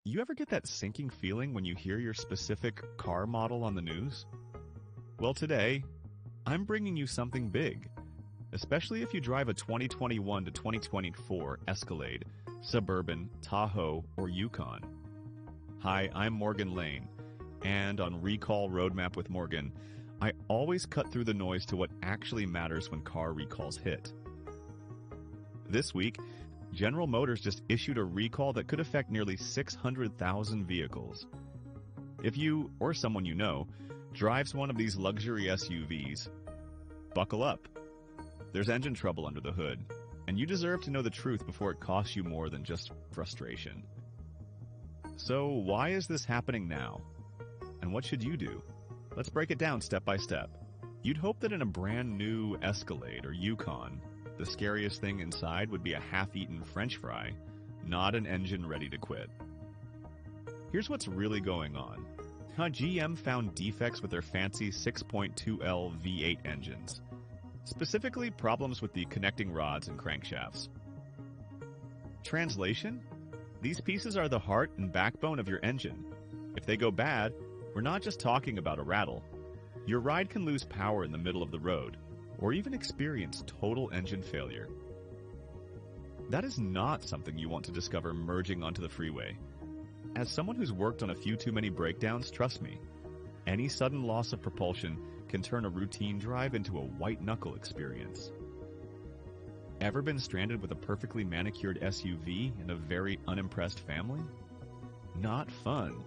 You ever get that sinking feeling when you hear your specific car model on the news? Well, today, I'm bringing you something big, especially if you drive a 2021 to 2024 Escalade, Suburban, Tahoe, or Yukon. Hi, I'm Morgan Lane, and on Recall Roadmap with Morgan, I always cut through the noise to what actually matters when car recalls hit. This week, General Motors just issued a recall that could affect nearly 600,000 vehicles. If you, or someone you know, drives one of these luxury SUVs, buckle up. There's engine trouble under the hood, and you deserve to know the truth before it costs you more than just frustration. So why is this happening now? And what should you do? Let's break it down step by step. You'd hope that in a brand new Escalade or Yukon, the scariest thing inside would be a half-eaten French fry, not an engine ready to quit. Here's what's really going on. GM found defects with their fancy 6.2L V8 engines, specifically problems with the connecting rods and crankshafts. Translation? These pieces are the heart and backbone of your engine. If they go bad, we're not just talking about a rattle. Your ride can lose power in the middle of the road, or even experience total engine failure. That is not something you want to discover merging onto the freeway. As someone who's worked on a few too many breakdowns, trust me, any sudden loss of propulsion can turn a routine drive into a white-knuckle experience. Ever been stranded with a perfectly manicured SUV and a very unimpressed family? Not fun.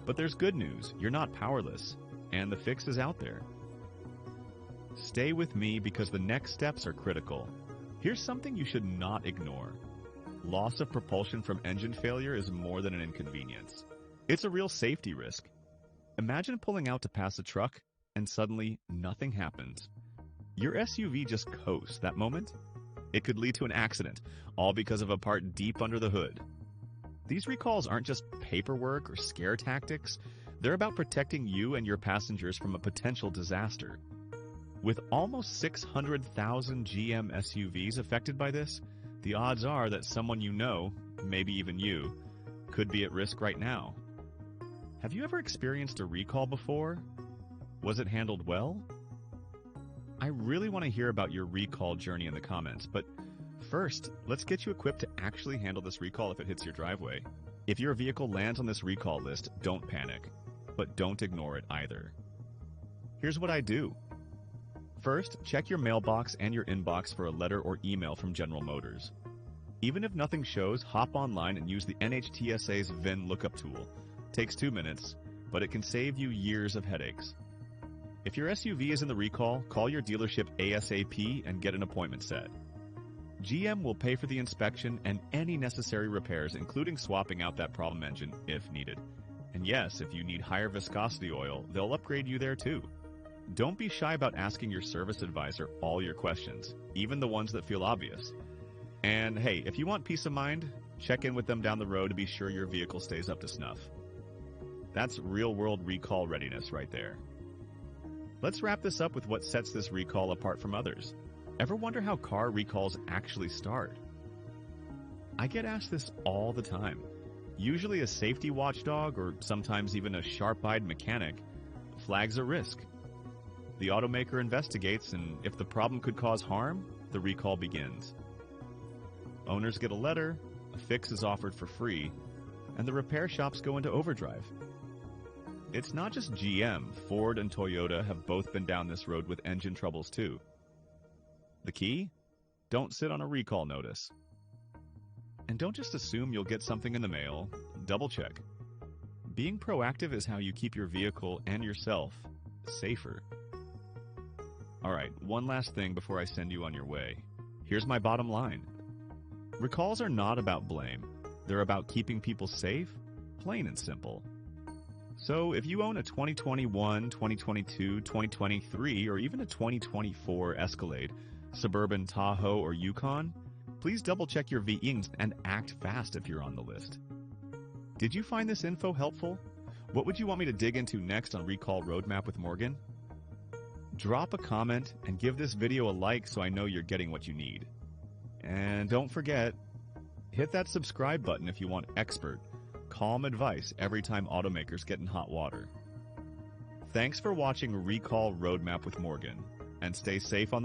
But there's good news, you're not powerless, and the fix is out there. Stay with me because the next steps are critical. Here's something you should not ignore. Loss of propulsion from engine failure is more than an inconvenience. It's a real safety risk. Imagine pulling out to pass a truck and suddenly nothing happens. Your SUV just coasts that moment. It could lead to an accident, all because of a part deep under the hood. These recalls aren't just paperwork or scare tactics. They're about protecting you and your passengers from a potential disaster. With almost 600,000 GM SUVs affected by this, the odds are that someone you know, maybe even you, could be at risk right now. Have you ever experienced a recall before? Was it handled well? I really want to hear about your recall journey in the comments, but first, let's get you equipped to actually handle this recall if it hits your driveway. If your vehicle lands on this recall list, don't panic, but don't ignore it either. Here's what I do. First, check your mailbox and your inbox for a letter or email from General Motors. Even if nothing shows, hop online and use the NHTSA's VIN lookup tool. Takes 2 minutes, but it can save you years of headaches. If your SUV is in the recall, call your dealership ASAP and get an appointment set. GM will pay for the inspection and any necessary repairs, including swapping out that problem engine if needed. And yes, if you need higher viscosity oil, they'll upgrade you there too. Don't be shy about asking your service advisor all your questions, even the ones that feel obvious. And hey, if you want peace of mind, check in with them down the road to be sure your vehicle stays up to snuff. That's real-world recall readiness right there. Let's wrap this up with what sets this recall apart from others. Ever wonder how car recalls actually start? I get asked this all the time. Usually a safety watchdog, or sometimes even a sharp-eyed mechanic, flags a risk. The automaker investigates, and if the problem could cause harm, the recall begins. Owners get a letter, a fix is offered for free, and the repair shops go into overdrive. It's not just GM, Ford and Toyota have both been down this road with engine troubles too. The key? Don't sit on a recall notice. And don't just assume you'll get something in the mail, double check. Being proactive is how you keep your vehicle and yourself safer. Alright, one last thing before I send you on your way. Here's my bottom line. Recalls are not about blame. They're about keeping people safe, plain and simple. So if you own a 2021, 2022, 2023, or even a 2024 Escalade, Suburban, Tahoe, or Yukon, please double check your VINs and act fast if you're on the list. Did you find this info helpful? What would you want me to dig into next on Recall Roadmap with Morgan? Drop a comment and give this video a like so I know you're getting what you need. And don't forget, hit that subscribe button if you want expert, calm advice every time automakers get in hot water. Thanks for watching Recall Roadmap with Morgan, and stay safe on